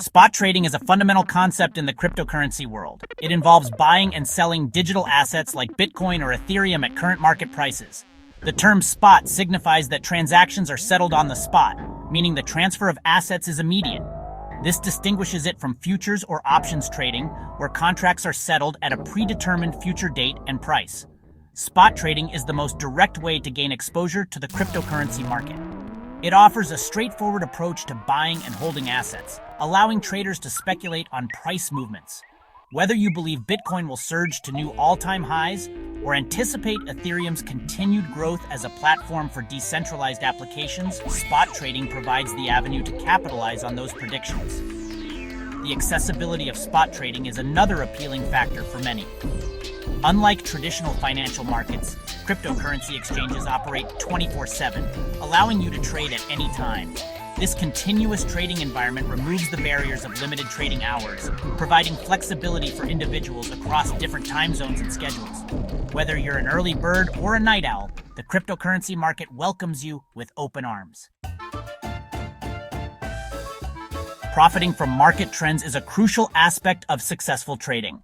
Spot trading is a fundamental concept in the cryptocurrency world. It involves buying and selling digital assets like Bitcoin or Ethereum at current market prices. The term spot signifies that transactions are settled on the spot, meaning the transfer of assets is immediate. This distinguishes it from futures or options trading, where contracts are settled at a predetermined future date and price. Spot trading is the most direct way to gain exposure to the cryptocurrency market. It offers a straightforward approach to buying and holding assets, allowing traders to speculate on price movements. Whether you believe Bitcoin will surge to new all-time highs or anticipate Ethereum's continued growth as a platform for decentralized applications, spot trading provides the avenue to capitalize on those predictions. The accessibility of spot trading is another appealing factor for many. Unlike traditional financial markets, cryptocurrency exchanges operate 24/7, allowing you to trade at any time. This continuous trading environment removes the barriers of limited trading hours, providing flexibility for individuals across different time zones and schedules. Whether you're an early bird or a night owl, the cryptocurrency market welcomes you with open arms. Profiting from market trends is a crucial aspect of successful trading.